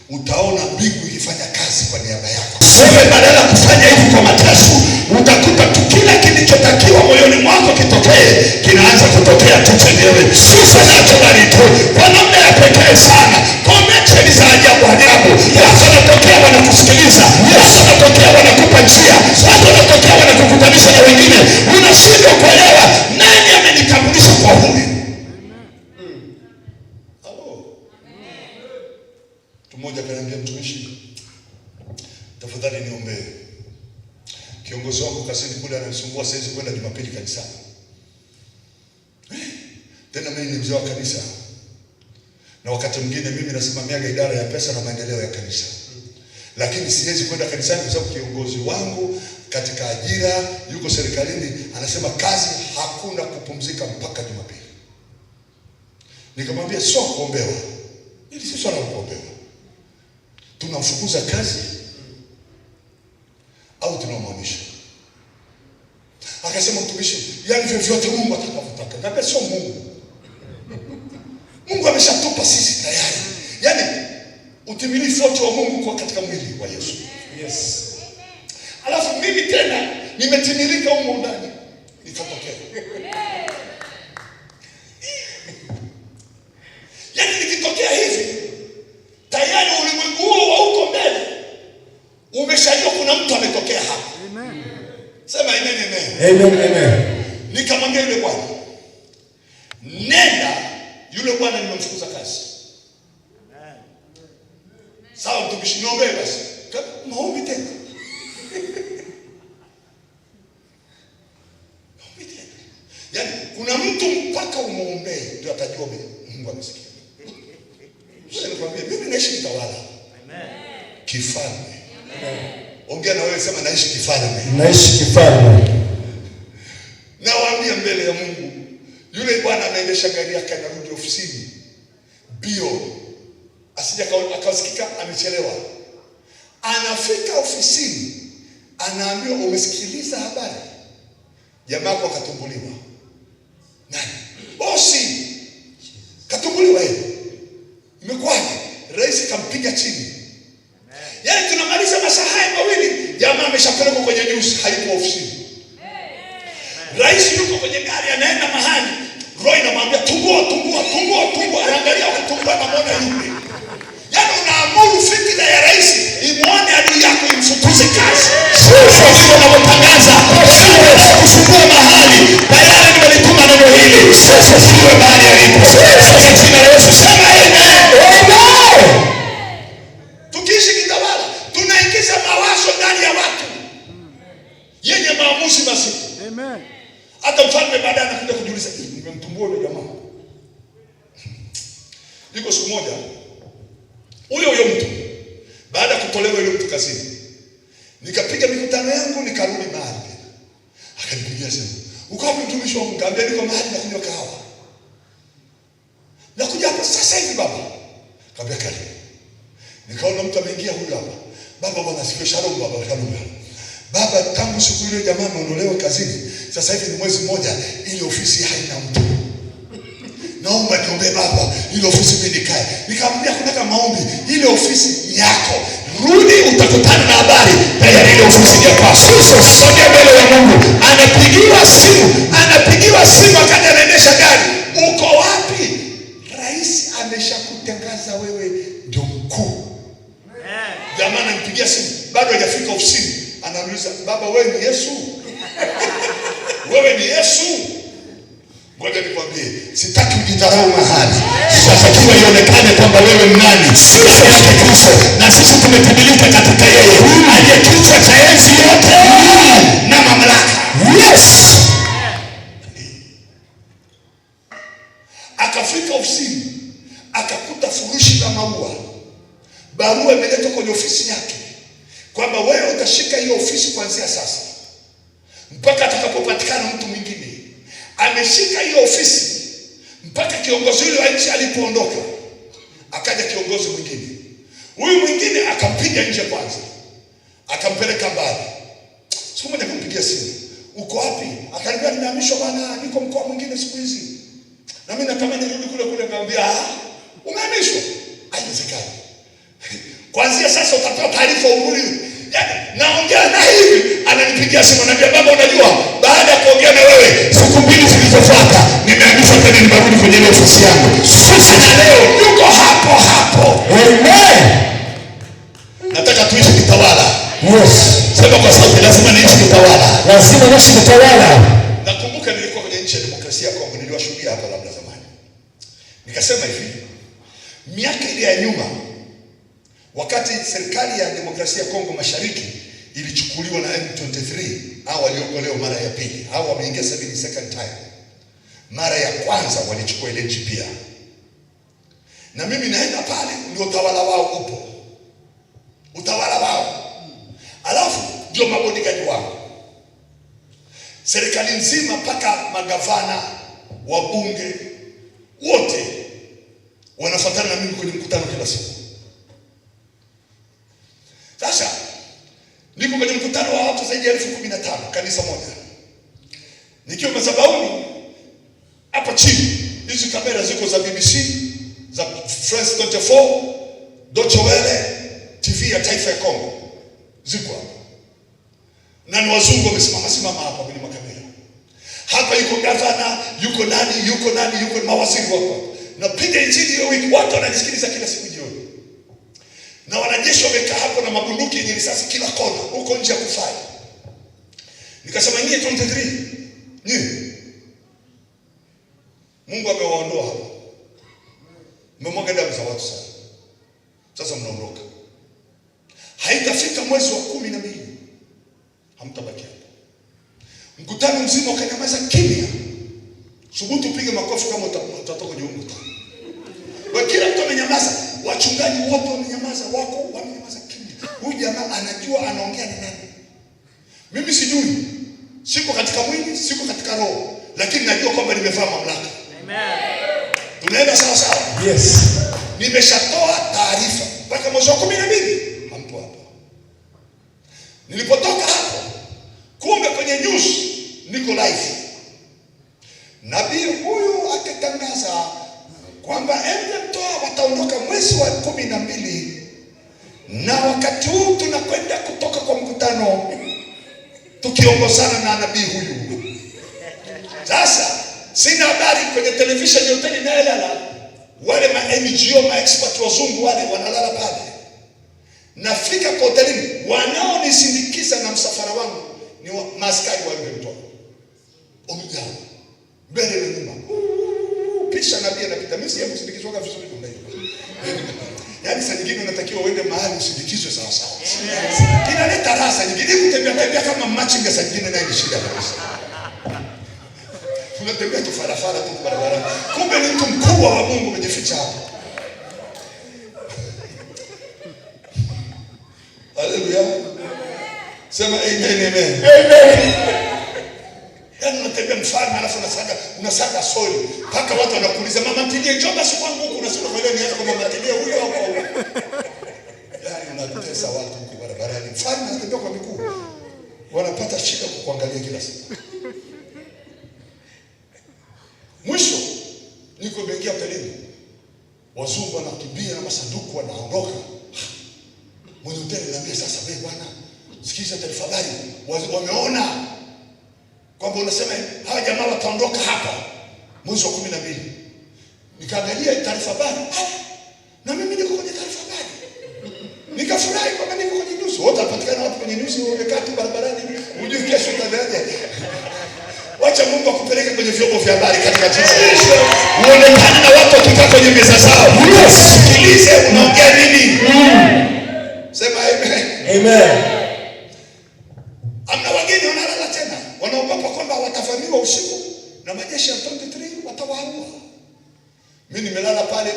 utaona mbingu ikifanya kazi kwa niaba yako. Wewe badala ya kufanya hivi kwa mateso, utakuta tu kila kilichotakiwa moyoni mwako kitokee, kinaanza kutokea tu chenyewe. Sasa naturally tu, kwa namna ya pekee sana. Connection za ajabu ajabu. Watu wanatokea wanakusikiliza, watu wanatokea wanakupa njia, watu wanatokea wanakukutanisha na wengine. Unashindwa kuelewa nani amenitambulisha kwa huyu. Mmoja akaniambia, mtumishi, tafadhali niombee. Kiongozi wangu kazini kule ananisumbua, siwezi kwenda Jumapili kanisani. Tena mimi ni mzee wa kanisa, na wakati mwingine mimi nasimamiaga idara ya pesa na maendeleo ya kanisa, lakini siwezi kwenda kanisani kwa sababu kiongozi wangu katika ajira yuko serikalini, anasema kazi hakuna kupumzika mpaka Jumapili. Nikamwambia sio kuombewa, ili si swala la kuombewa. Tunamfukuza kazi au tunamwamisha? Akasema, mtumishi, yani vyovyote Mungu atakavyotaka. Kaambia sio Mungu. Mungu ameshatupa sisi tayari. Yani utimilifu wote wa Mungu kwa katika mwili wa Yesu. Yes. Alafu mimi tena nimetimilika huko ndani. Nitatokea. Yani nikitokea hivi, tayari ulimwengu huo wa huko mbele umeshajua kuna mtu ametokea hapa. Amen. Sema amen, amen. Amen, amen. Nikamwambia yule bwana, nenda. Yule bwana nimemfukuza kazi. Amen. Sawa mtumishi, niombe basi. Maombi tena. Maombi tena. Yaani kuna mtu mpaka umuombee ndio atajua Mungu amesikia. Sasa nikwambia, mimi naishi kitawala. Amen. Kifalme. Amen. Ongea na wewe, sema naishi kifalme. Naishi kifalme. Nawaambia mbele ya Mungu, yule bwana anaendesha gari yake anarudi ofisini bio, asija akasikika amechelewa. Anafika ofisini, anaambiwa umesikiliza habari? Jamaa kwa katumbuliwa. Nani? Bosi. Katumbuliwa yeye. Imekwaje? Rais kampiga chini. Yaani tunamaliza masaa haya mawili, jamaa ameshapelekwa kwenye news, hayuko ofisini. Rais yuko kwenye gari anaenda mahali, Roy anamwambia tumbua, anaangalia kutumbua na muone yupi. Yaani unaamuru fikra ya rais imuone adui yako imfukuze kazi. Sio hivyo unavyotangaza. Sio kusumbua mahali. Tayari nimelituma neno hili. Sasa siwe mahali alipo. Sasa jina la Yesu sema amen. Tukiishi kitawala, tunaingiza mawazo ndani ya watu yenye maamuzi mazito. Amen. Hata mfalme baadaye anakuja kujiuliza, nimemtumbua yule jamaa. Iko siku moja, huyo mtu baada ya kutolewa yule mtu kazini, nikapiga mikutano yangu, nikarudi mahali. Akanipigia simu, uko wapi mtumishi wangu? Nikamwambia niko mahali na kunywa kahawa. Nakuja hapa sasa hivi baba. Kaambia karibu. Nikaona mtu ameingia huyu hapa. Baba, bwana asifiwe. Shalom baba, shalom. Baba, tangu siku ile jamaa ameondolewa kazini, sasa hivi ni mwezi mmoja, ile ofisi haina mtu. Naomba niombe baba, ile ofisi mimi nikae. Nikamwambia kuna maombi, ile ofisi ni yako. Rudi utakutana na habari, tayari ile ofisi ni yako. Sasa sote mbele ya Mungu, anapigiwa simu akati anaendesha gari. Uko wapi? Rais ameshakutangaza wewe akaniuliza, baba wewe ni Yesu? Wewe ni Yesu? Ngoja nikwambie, sitaki ujidharau mahali. Tunatakiwa ionekane kwamba wewe ni nani. Sisi yake Kristo, na sisi tumetimilika katika yeye aliye kichwa cha enzi yote na mamlaka. Yes. Akafika ofisini, akakuta furushi la maua. Barua imeletwa kwenye ofisi yake kwamba wewe utashika hiyo ofisi kuanzia sasa mpaka atakapopatikana mtu mwingine. Ameshika hiyo ofisi mpaka kiongozi yule wa nchi alipoondoka. Akaja kiongozi mwingine. Huyu mwingine akampiga nje kwanza, akampeleka mbali. Siku moja akampigia simu, uko wapi? Akaniambia nimehamishwa bwana, niko mkoa mwingine siku hizi. Na mimi natamani nirudi kule kule. Nikamwambia umehamishwa? Haiwezekani. Kuanzia sasa utatoa taarifa urudi. Yaani naongea na hivi, ananipigia simu ananiambia, baba unajua baada ya kuongea na wewe siku mbili zilizofuata nimehamishwa tena, nimerudi kwenye ile ofisi yangu. Sasa na leo yuko hapo hapo. Amen. Nataka tuishi kitawala. Yes. Sema kwa sauti, lazima niishi kitawala. Lazima niishi kitawala. Nakumbuka nilikuwa kwenye nchi ya demokrasia ya Kongo, niliwashuhudia hapa labda zamani. Nikasema hivi, miaka ile ya nyuma wakati serikali ya demokrasia ya Kongo Mashariki ilichukuliwa na M23, hao waliokolewa mara ya pili, hao wameingia 72nd time. Mara ya kwanza walichukua ile nchi pia. Na mimi naenda pale, ndio utawala wao upo. Utawala wao. Alafu ndio mabodyguard wao. Serikali nzima mpaka magavana, wabunge wote wanafuatana na mimi kwenye mkutano kila siku. Sasa niko kwenye mkutano wa watu zaidi ya 15,000 kanisa moja. Nikiwa madhabahuni hapa chini, hizi kamera ziko za BBC, za France 24, Deutsche Welle, TV ya taifa ya Kongo. Ziko hapa. Na ni wazungu wamesimama hapa kwenye makamera. Hapa yuko gavana, yuko nani, yuko mawaziri wako. Napiga injili hiyo wiki, watu wananisikiliza kila siku jioni. Na wanajeshi wamekaa hapo na mabunduki yenye risasi kila kona, huko nje ya kufai. Nikasema nyie 23, nyie Mungu amewaondoa hapo. Mmemwaga damu za watu sana. Sasa mnaondoka. Haitafika mwezi wa 12 hamtabaki hapo. Mkutano mzima ukanyamaza kimya. Subutu upige makofi kama utatoka kwenye mkutano. Kwa kila mtu amenyamaza, wachungaji wote wamenyamaza, wako wamenyamaza kimya. Huyu jamaa anajua anaongea na nani. Mimi sijui. Siko katika mwili, siko katika roho, lakini najua kwamba nimevaa mamlaka. Amen. Tunaenda sawa sawa? Yes. Nimeshatoa taarifa mpaka mwezi wa 12 hampo hapo. Nilipotoka hapo, kumbe kwenye news niko live. Nabii huyu akatangaza kwamba M23 wataondoka mwezi wa 12, na wakati huu tunakwenda kutoka kwa mkutano tukiongozana na nabii huyu. Sasa sina habari, kwenye television yote inalala, wale ma NGO ma expert wazungu wale wanalala pale. Nafika kwa hotelini, wanaonisindikiza na msafara wangu ni maaskari wa M23. Omijao mbele na nyuma. Pisha nabii anapita, mimi siemu sindikizwa vizuri ndio hiyo. Yaani saa nyingine unatakiwa uende mahali usindikizwe sawa sawa. Inaleta raha nyingine, kutembea kama machinga saa nyingine na shida kabisa. Unatembea kifarafara tu barabarani, kumbe ni mtu mkubwa wa Mungu umejificha hapo. Haleluya. Sema amen amen. Amen. Yaani unatembea mfalme alafu unasaga soli mpaka watu wanakuuliza, mama ntilie njoo basi kwangu huku, unasema wewe ni hata kama mama ntilie huyo hapo. Yaani unatesa watu huko barabarani. Mfalme anatembea kwa miguu. Wanapata shida kukuangalia kila siku. Mwisho niko nimeingia hotelini. Wazungu wanakimbia na masanduku wanaondoka. Mwenye hoteli ananiambia, sasa wewe bwana, sikiza taarifa habari. Wameona kwamba unasema hawa jamaa wataondoka hapa mwezi wa 12. Nikaangalia taarifa habari. Na mimi niko kwenye taarifa habari. Nikafurahi kwamba niko kwenye news. Wote wanapatikana watu kwenye news wamekaa tu barabarani. Wacha Mungu akupeleke kwenye vyombo vya habari katika jina la Yesu. Uonekane na watu wakikaa kwenye meza zao. Sikilize unaongea nini? Sema amen. Amen. Amna wageni wanalala tena. Wanaogopa kwamba watavamiwa usiku na majeshi ya 23 watawaua. Mimi nimelala pale,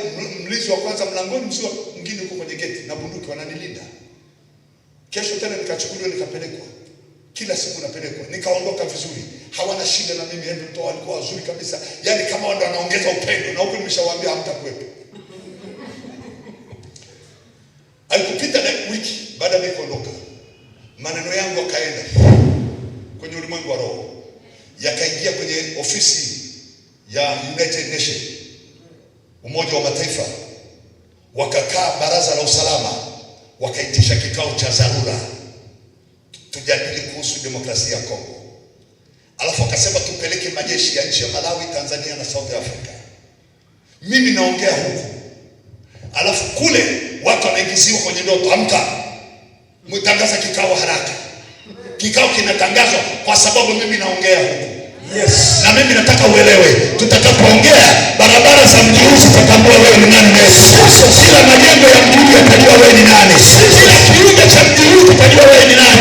mlinzi wa kwanza mlangoni, mzee mwingine yuko kwenye geti na bunduki wananilinda. Kesho tena nikachukuliwa nikapelekwa. Kila siku napelekwa. Nikaondoka vizuri. Hawana shida na mimi, ndio mtu walikuwa wazuri kabisa. Yaani kama wao ndio wanaongeza upendo na huko nimeshawaambia hamtakuwepo. Haikupita na wiki baada ya kuondoka, maneno yangu yakaenda kwenye ulimwengu wa roho, yakaingia kwenye ofisi ya United Nations, Umoja wa Mataifa. Wakakaa baraza la usalama, wakaitisha kikao cha dharura tujadili kuhusu demokrasia ya Kongo. Alafu wakasema tupeleke majeshi ya nchi ya Malawi, Tanzania na South Africa. Mimi naongea huku, alafu kule watu wanaingiziwa kwenye ndoto, amka mtangaza kikao haraka. Kikao kinatangazwa kwa sababu mimi naongea huku. Yes. Na mimi nataka uelewe, tutakapoongea barabara za mji huu zitatambua wewe ni nani. Kila majengo ya mji huu yatajua wewe ni nani. Kila kiunga cha mji huu kitajua wewe ni nani.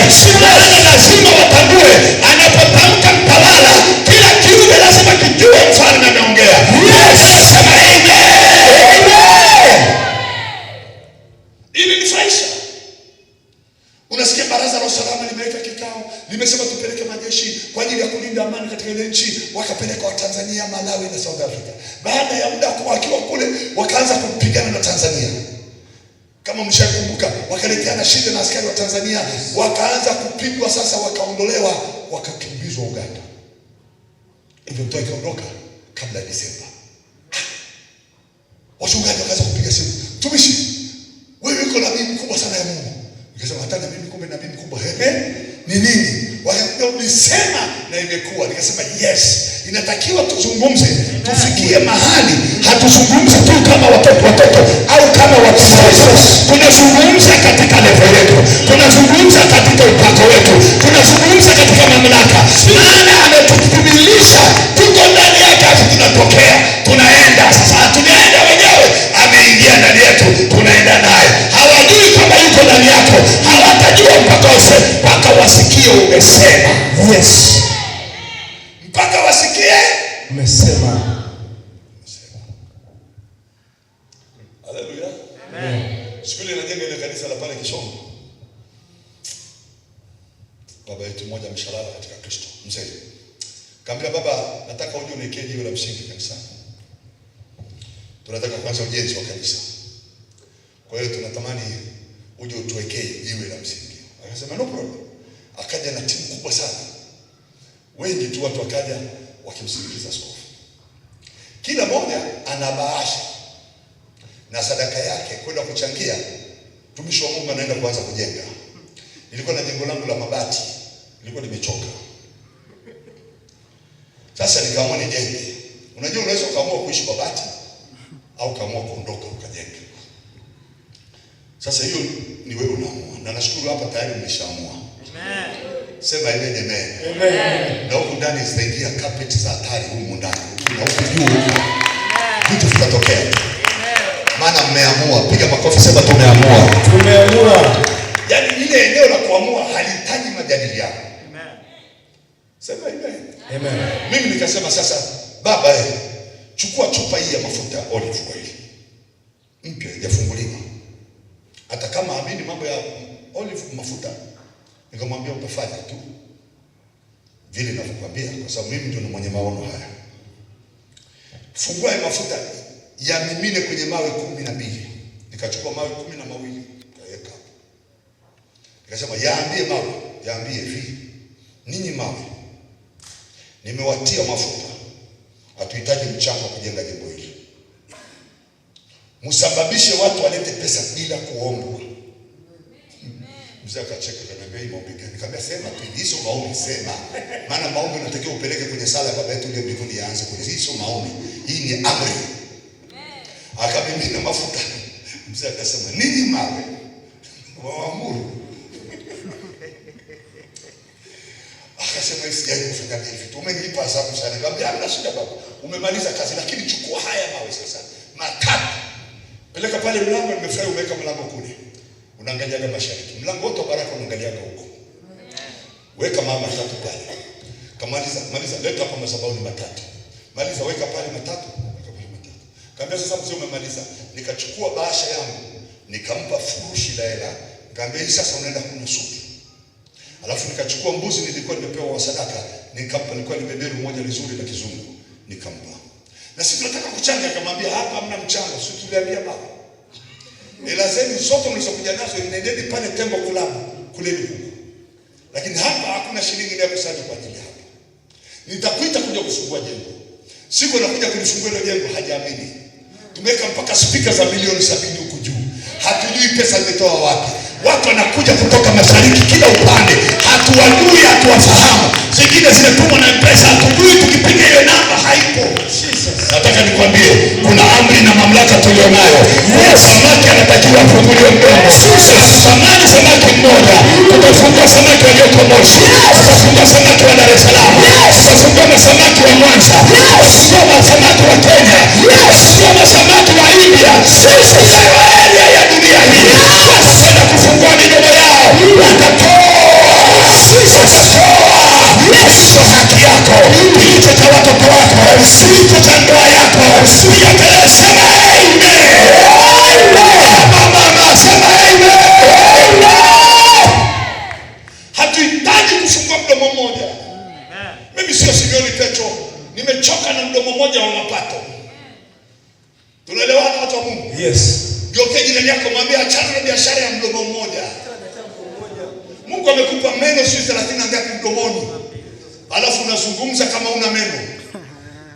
Lazima watambue anapotamka mtawala, kila kiunga lazima kijue mfalme ameongea. Yes. Sema amen. Ili nifurahisha. Unasikia baraza la usalama limeweka kikao, limesema tupeleke majeshi kwa ajili ya kulinda amani katika ile nchi. Wakapeleka wa Tanzania, Malawi na South Africa. Baada ya muda wakiwa kule, wakaanza kupigana na Tanzania. Kama mshakumbuka, wakaleteana shida na askari wa Tanzania, wakaanza kupigwa. Sasa wakaondolewa, wakakimbizwa Uganda. Hivyo mtu akaondoka kabla ya Desemba. Wachungaji wakaanza kupiga simu, tumishi, wewe uko nabii mkubwa sana ya Mungu. Nikasema hata nabii mkubwa, nabii mkubwa ni nini? Walisema na imekuwa. Nikasema yes, inatakiwa tuzungumze, tufikie mahali hatuzungumzi tu kama watoto au kama watu. Tunazungumza katika level yetu, tunazungumza katika upako wetu, tunazungumza katika mamlaka. Maana ametukubilisha, tuko ndani yake, tunatokea, tunaenda. Sasa tunaenda wenyewe, ameingia ndani yetu, tunaenda naye. Hawajui kama yuko ndani yako, hawatajua mpaka wasikie umesema. Yes. Mpaka wasikie umesema. Haleluya. Amen. Siku ile najenga ile kanisa la pale Kisongo. Baba yetu mmoja mshalala katika Kristo, mzee. Kaambia baba, nataka uje uniwekee jiwe la msingi kanisani. Tunataka kwanza ujenzi wa kanisa. Kwa hiyo tunatamani uje utuwekee jiwe la msingi. Akasema no problem. Akaja na timu kubwa sana. Wengi tu watu wakaja wakimsikiliza askofu. Kila mmoja ana bahasha na sadaka yake kwenda kuchangia. Tumishi wa Mungu anaenda kuanza kujenga. Nilikuwa na jengo langu la mabati, nilikuwa nimechoka. Sasa nikaamua nijenge. Unajua unaweza ukaamua kuishi kwa bati au kaamua kuondoka ukajenga. Sasa hiyo ni wewe unaamua. Na nashukuru hapa tayari umeshaamua. Amen. Sema amen, amen. Amen. Na huko ndani zitaingia carpet za hatari huko ndani. Na huko juu vitu vitatokea. Amen. Maana mmeamua. Piga makofi, sema tumeamua. Tumeamua. Yaani ile eneo la kuamua halihitaji majadiliano. Amen. Sema amen. Amen. Mimi nikasema sasa, baba chukua chupa hii ya mafuta olive oil. Mpya haijafunguliwa. Hata kama amini mambo ya olive mafuta, nikamwambia utafanya tu vile ninavyokuambia, kwa sababu mimi ndio mwenye maono haya. Fungua mafuta ya mimine kwenye mawe 12. Nikachukua mawe 12 nikaweka. Nikasema yaambie hivi, ninyi mawe, nimewatia mafuta. Hatuhitaji mchanga kujenga jengo hili. Msababishe watu walete pesa bila kuomba. Mzee akacheka akaniambia hii maombi gani? Nikamwambia sema tu hizo maombi sema. Maana maombi unatakiwa upeleke kwenye sala ya baba yetu ile mbinguni yaanze kwenye hizo maombi. Hii ni amri. Akamimina mafuta. Mzee akasema nini mawe? Waamuru. Akasema hivi sijai kufanya hivi tu. Umenipa adhabu sana. Nikamwambia hamna shida baba. Umemaliza kazi lakini chukua haya mawe sasa. Matatu. Peleka pale mlango, nimefurahi umeweka mlango kule. Unaangaliaga mashariki. Mlango wote wa baraka unaangaliaga huko. Weka mama matatu pale. Maliza leta hapa madhabahu matatu. Maliza weka pale matatu. Weka pale matatu. Kaambia sasa mzee umemaliza. Nikachukua bahasha yangu, nikampa furushi la hela. Nikamwambia hii sasa unaenda kunywa supu. Alafu nikachukua mbuzi nilikuwa nimepewa wa sadaka, nikampa, nilikuwa nimeberu moja nzuri la kizungu, nikampa. Na sisi tunataka kuchanga, akamwambia hapa hamna mchango, sisi tuliambia baba. Hela zenu zote mlizokuja nazo nendeni pale Tembo Club kule huko. Lakini hapa hakuna shilingi ya kusanya kwa ajili hapa. Nitakuita kuja kufungua jengo. Siku anakuja kulifungua ile jengo hajaamini. Tumeweka mpaka speaker za milioni 70 huko juu. Hatujui pesa zimetoa wapi. Watu wanakuja kutoka mashariki kila upande. Hatuwajui, hatuwafahamu. Zingine zimetumwa na M-Pesa, hatujui, tukipiga hiyo namba haipo. Nataka nikwambie kuna amri na mamlaka tulionayo. Samaki anatakiwa afunguliwe mdomo. Samaki mmoja. Tutafungua samaki walioko Moshi. Tutafungua samaki wa Dar es Salaam. Tutafungua samaki wa Mwanza. Tutafungua samaki wa Kenya. Tutafungua samaki wa India. Area ya dunia hii. Watakwenda kufungua midomo yao. Watatoa haki yako, kilicho cha watoto wako, kilicho cha ndoa yako. Sema amen. Mama sema amen. Hatuhitaji kufungua mdomo mmoja. Mimi sio Simeoni Petro, nimechoka na mdomo mmoja wa mapato. Tunaelewana watu wa Mungu? Yes. Geuke jirani yako mwambie achana na biashara ya mdomo mmoja. Mungu amekupa meno sio 30 ngapi mdomoni. Alafu unazungumza kama una meno.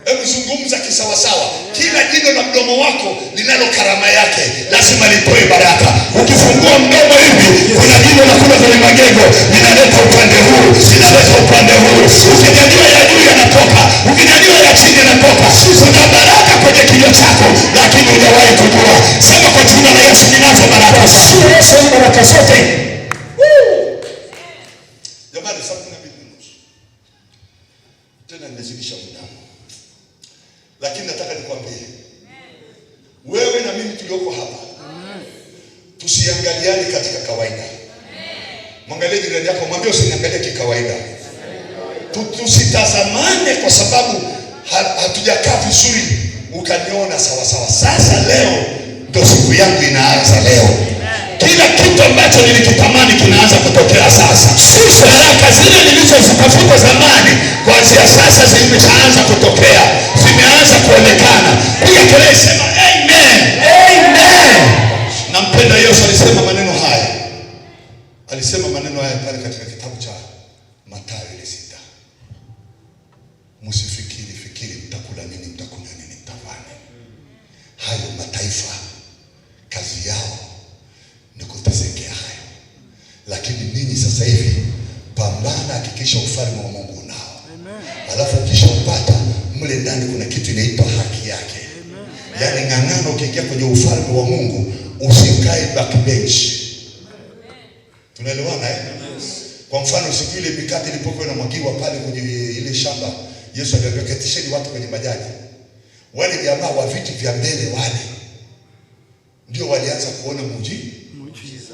Hebu zungumza kisawasawa. Kila jino la mdomo wako linalo karama yake, lazima litoe baraka. Ukifungua mdomo hivi, kuna jino la kula kwenye magego, linaleta upande huu, linaleta upande huu. Ukijaliwa ya juu yanatoka, ukijaliwa ya chini yanatoka. Kuna baraka kwenye kinywa chako, lakini hujawahi kujua. Sema kwa jina la Yesu, ninazo baraka. Sema baraka zote. Jamani, sababu na Biblia tena nimezidisha muda. Lakini nataka nikwambie wewe na mimi tulioko hapa, tusiangaliane katika kawaida. Mwangalie jirani yako, mwambie usiniangalie kikawaida. Tusitazamane kwa sababu hatujakaa vizuri ukaniona sawa sawa. Sasa leo ndio siku yangu inaanza leo. Kila kitu ambacho nilikitamani kinaanza kutokea sasa. Baraka zile nilizozitafuta zamani kuanzia sasa zimeshaanza kutokea. Zimeanza kuonekana. Piga kelele sema amen. Amen. Nampenda Yesu alisema maneno haya. Alisema maneno haya pale katika kitabu cha Mathayo 6. Msifikiri mtakula nini, mtakunywa nini, mtavaa nini. Hayo mataifa kazi yao ni kutesekea hayo. Lakini ninyi sasa hivi pambana, hakikisha ufalme wa Mungu nao. Alafu kisha upata mle ndani kuna kitu inaitwa haki yake. Yaani ng'ang'ana ukiingia kwenye ufalme wa Mungu, usikae backbench. Tunaelewana eh? Kwa mfano siku ile mikate ilipokuwa inamwagiwa pale kwenye ile shamba, Yesu aliwaambia ketisheni watu kwenye majani. Wale jamaa wa viti vya mbele wale ndio walianza kuona muujiza.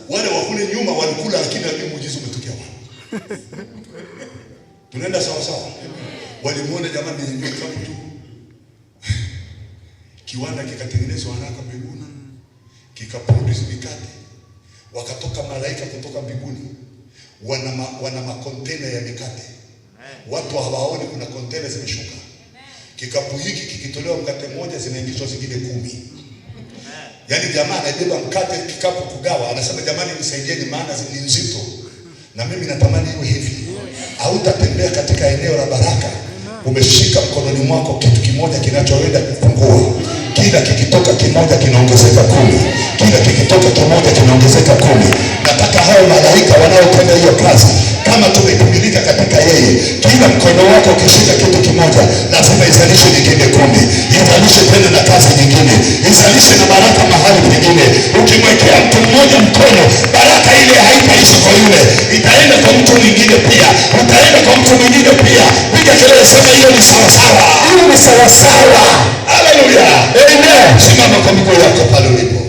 Wale wa kule nyuma walikula lakini hawajui muujiza umetokea wapi. Tunaenda sawa sawa. Walimuona jamaa mwenye kapu tu. Kiwanda kikatengenezwa haraka mbinguni. Kikaproduce mikate. Wakatoka malaika kutoka mbinguni. Wana makontena ya mikate. Watu hawaoni kuna kontena zimeshuka. Kikapu hiki kikitolewa mkate mmoja zinaingizwa zingine 10. Yaani jamaa anabeba mkate kikapu kugawa, anasema jamani nisaidieni maana ni nzito. Na mimi natamani iwe hivi. Hautatembea katika eneo la baraka umeshika mkononi mwako kitu kimoja kinachoenda kufungua. Kila kikitoka kimoja kinaongezeka 10. Kila kikitoka kimoja kinaongezeka 10. Nataka hao malaika wanaotenda hiyo kazi kama tumekamilika katika yeye, kila mkono wako ukishika kitu kimoja lazima izalishe nyingine 10. Izalishe tena na kazi nyingine. Izalishe na baraka mahali pengine. Ukimwekea mtu mmoja mkono, baraka ile haitaishi kwa yule. Itaenda kwa mtu mwingine pia. Utaenda kwa mtu mwingine kelele, sema hiyo ni sawa sawa. Hiyo ni sawa sawa. Haleluya. Amen. Simama kwa miguu yako pale ulipo.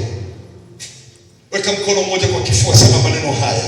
Weka mkono mmoja kwa kifua, sema maneno haya.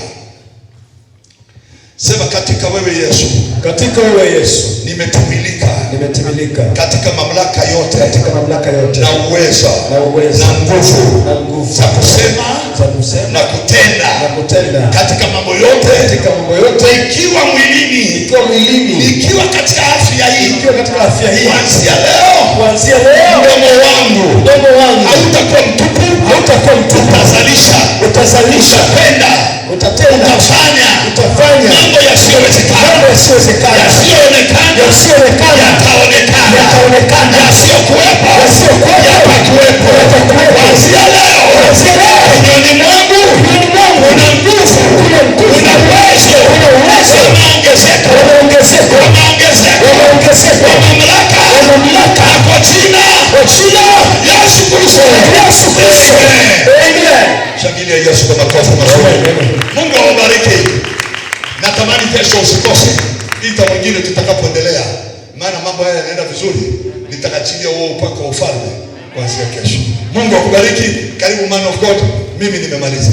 Sema katika wewe Yesu. Katika wewe Yesu. Nimetimilika. Nimetimilika. Katika mamlaka yote. Katika mamlaka yote. Na uweza. Na uweza. Na nguvu. Na nguvu. Za kusema. Za kusema. Na kutenda. Na kutenda. Katika mambo yote. Katika mambo yote. Ikiwa mwilini. Ikiwa mwilini. Ikiwa katika afya hii. Ikiwa katika afya hii. Kuanzia leo. Kuanzia leo. Mdomo wangu. Mdomo wangu. Hautakuwa mtupu. Hautakuwa mtupu. Utazalisha. Utazalisha. Utapenda. Utatenda. Utafanya. Utafanya. Mambo yasiyowezekana. Mambo yasiyowezekana. Yasiyoonekana. Yasiyoonekana. Yataonekana. Yataonekana. Yasiyokuwepo. Yasiyokuwepo. Yatakuwepo. Yatakuwepo. Kuanzia leo. Kuanzia leo. Moyoni mwangu. Moyoni mwangu. Una nguvu. Una nguvu. Una uwezo. Una uwezo. Unaongezeka. Unaongezeka. Unaongezeka. Unaongezeka. Mamlaka. Mamlaka. Kwa jina. Kwa jina. Yesu Kristo. Yesu Kristo. Amen. Shangilia Yesu kwa makofi mazuri. Mungu awabariki. Natamani kesho usikose ita mwingine tutakapoendelea, maana mambo haya yanaenda vizuri. Nitakachilia huo upako wa ufalme kuanzia kesho. Mungu akubariki. Karibu man of God. Mimi nimemaliza.